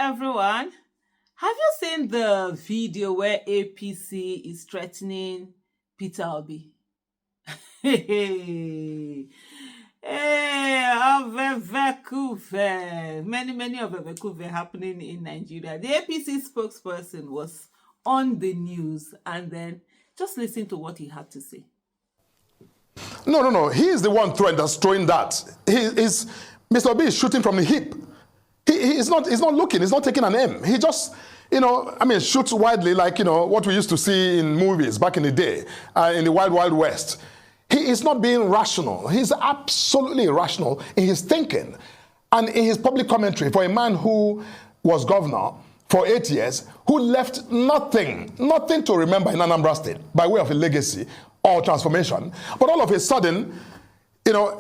everyone. Have you seen the video where APC is threatening Peter Obi? Hey, Ovevekuve. Many Ovevekuve happening in Nigeria. The APC spokesperson was on the news, and then just listen to what he had to say. No. He is the one that's throwing that. Mr. Obi is shooting from the hip. He's not looking. He's not taking an aim. He just, shoots widely like, what we used to see in movies back in the day, in the Wild Wild West. He is not being rational. He's absolutely irrational in his thinking and in his public commentary for a man who was governor for 8 years, who left nothing to remember in Anambra State by way of a legacy or transformation. But all of a sudden,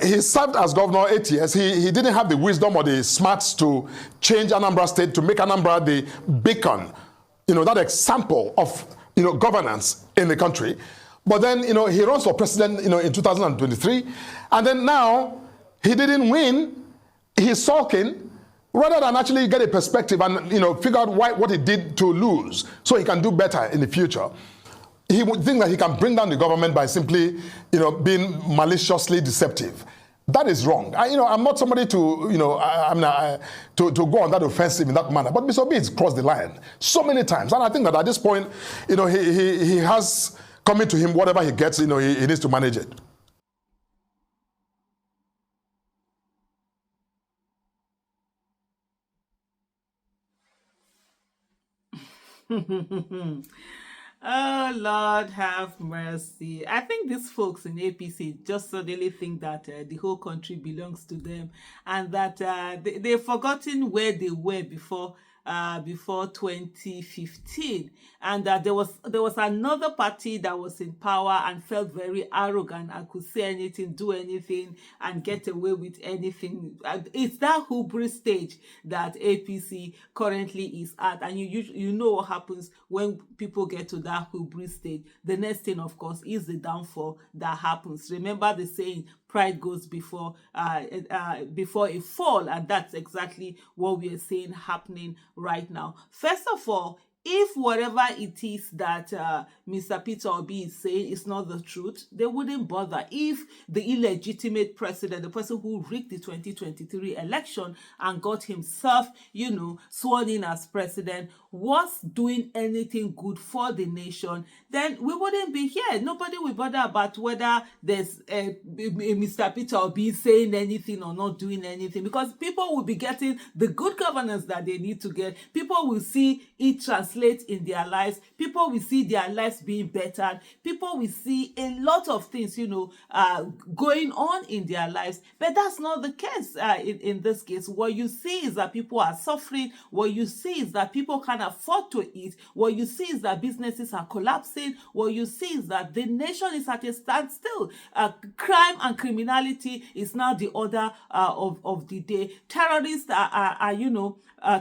he served as governor 8 years. He didn't have the wisdom or the smarts to change Anambra State, to make Anambra the beacon, that example of, governance in the country. But then, he runs for president, in 2023. And then now, he didn't win. He's sulking rather than actually get a perspective and, figure out what he did to lose so he can do better in the future. He would think that he can bring down the government by simply, being maliciously deceptive. That is wrong. I'm not somebody to, to go on that offensive in that manner. But Mr. Obi has crossed the line so many times. And I think that at this point, he has coming to him whatever he gets, he needs to manage it. Oh, Lord, have mercy. I think these folks in APC just suddenly think that the whole country belongs to them, and that they've forgotten where they were before 2015, and that there was another party that was in power and felt very arrogant and could say anything, do anything, and get away with anything. It's that hubris stage that APC currently is at, and you know what happens when people get to that hubris stage. The next thing, of course, is the downfall that happens. Remember the saying, pride goes before a fall, and that's exactly what we are seeing happening right now. First of all, if whatever it is that Mr. Peter Obi is saying is not the truth, they wouldn't bother. If the illegitimate president, the person who rigged the 2023 election and got himself, sworn in as president, was doing anything good for the nation, then we wouldn't be here. Nobody will bother about whether there's Mr. Peter Obi saying anything or not doing anything, because people will be getting the good governance that they need to get. People will see it translate in their lives. People will see their lives being bettered. People will see a lot of things, going on in their lives. But that's not the case in this case. What you see is that people are suffering. What you see is that people can't afford to eat. What you see is that businesses are collapsing. What you see is that the nation is at a standstill. Crime and criminality is now the order of the day. Terrorists are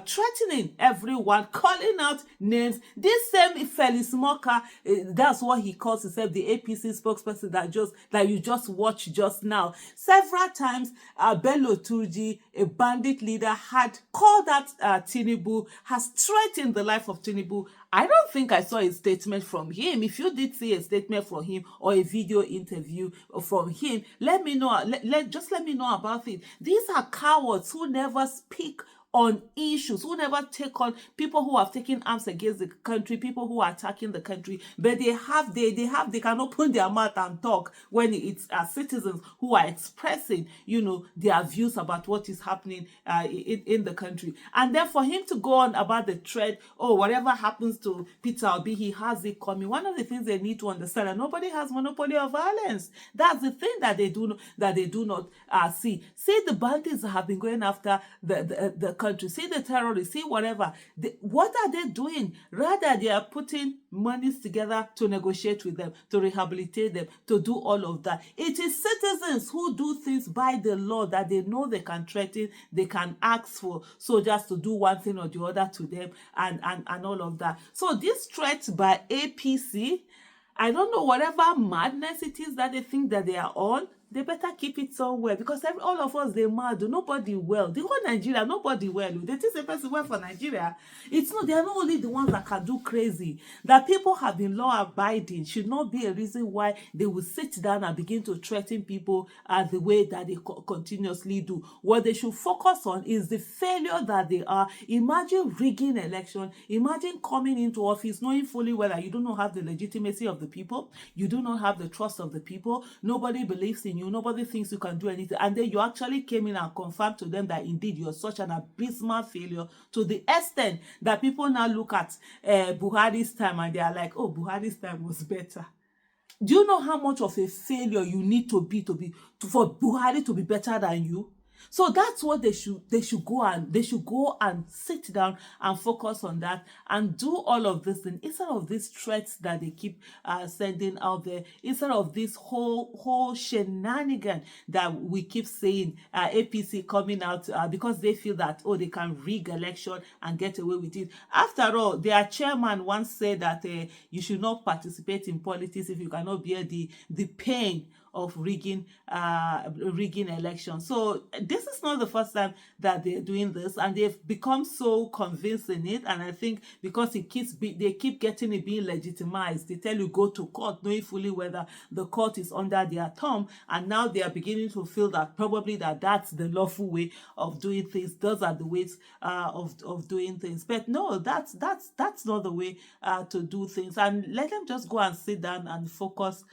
threatening everyone, calling out names. This same Felix Moka, that's what he calls himself, the APC spokesperson that you just watched just now. Several times, Bello Turji, a bandit leader, had called out Tinubu, has threatened the life of Tinubu. I don't think I saw a statement from him. If you did see a statement from him or a video interview from him, let me know. Just let me know about it. These are cowards who never speak on issues, who never take on people who have taken arms against the country, people who are attacking the country, but they can open their mouth and talk when it's citizens who are expressing, their views about what is happening in the country. And then for him to go on about the threat, whatever happens to Peter Obi, he has it coming. One of the things they need to understand, that nobody has monopoly of violence. That's the thing that they do not see. See, the bandits that have been going after the country, see the terrorists, see whatever. What are they doing? Rather, they are putting monies together to negotiate with them, to rehabilitate them, to do all of that. It is citizens who do things by the law that they know they can threaten, they can ask for soldiers to do one thing or the other to them, and all of that. So this threat by APC, I don't know, whatever madness it is that they think that they are on, they better keep it somewhere, because all of us, they mad. Nobody well. The whole Nigeria, nobody well. They think the person well for Nigeria. It's not. They are not only the ones that can do crazy. That people have been law abiding should not be a reason why they will sit down and begin to threaten people the way that they continuously do. What they should focus on is the failure that they are. Imagine rigging election. Imagine coming into office knowing fully well that you do not have the legitimacy of the people. You do not have the trust of the people. Nobody believes in you. Nobody thinks you can do anything. And then you actually came in and confirmed to them that indeed you're such an abysmal failure, to the extent that people now look at Buhari's time and they are like, oh, Buhari's time was better. Do you know how much of a failure you need to be for Buhari to be better than you? So that's what they should go and sit down and focus on that and do all of this thing, instead of these threats that they keep sending out there, instead of this whole shenanigan that we keep saying, APC coming out because they feel that, oh, they can rig election and get away with it. After all, their chairman once said that you should not participate in politics if you cannot bear the pain of rigging elections. So this is not the first time that they're doing this, and they've become so convinced in it. And I think because they keep getting it being legitimized, they tell you go to court, knowing fully whether the court is under their thumb, and now they are beginning to feel that probably that's the lawful way of doing things. Those are the ways of doing things. But no, that's not the way to do things. And let them just go and sit down and focus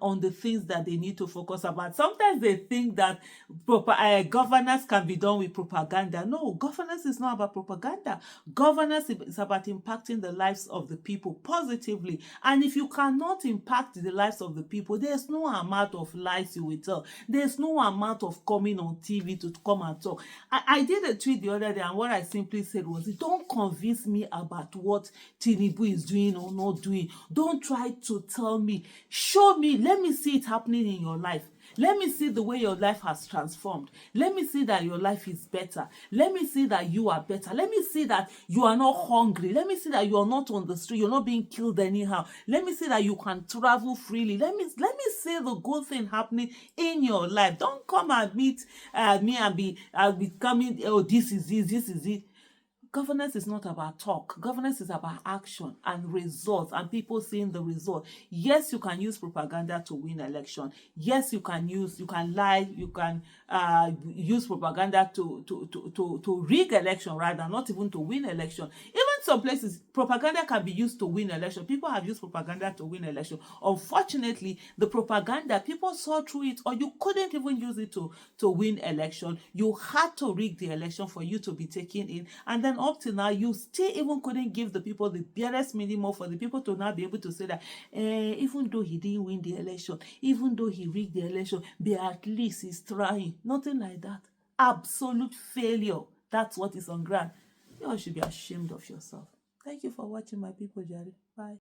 on the things that they need to focus about. Sometimes they think that governance can be done with propaganda. No, governance is not about propaganda. Governance is about impacting the lives of the people positively. And if you cannot impact the lives of the people, there's no amount of lies you will tell. There's no amount of coming on TV to come and talk. I did a tweet the other day, and what I simply said was, don't convince me about what Tinubu is doing or not doing. Don't try to tell me. Show me. Let me see it happening in your life. Let me see the way your life has transformed. Let me see that your life is better. Let me see that you are better. Let me see that you are not hungry. Let me see that you are not on the street. You're not being killed anyhow. Let me see that you can travel freely. Let me see the good thing happening in your life. Don't come and meet me and be coming, oh, this is it. Governance is not about talk. Governance is about action and results, and people seeing the result. Yes, you can use propaganda to win election. Yes, you can lie, you can use propaganda to rig election, rather, not even to win election. Even some places, propaganda can be used to win election. People have used propaganda to win election. Unfortunately, the propaganda, people saw through it, or you couldn't even use it to win election. You had to rig the election for you to be taken in, and then up till now, you still even couldn't give the people the barest minimum for the people to now be able to say that even though he didn't win the election, even though he rigged the election, but at least he's trying. Nothing like that. Absolute failure. That's what is on ground. You all should be ashamed of yourself. Thank you for watching, my people, Jerry. Bye.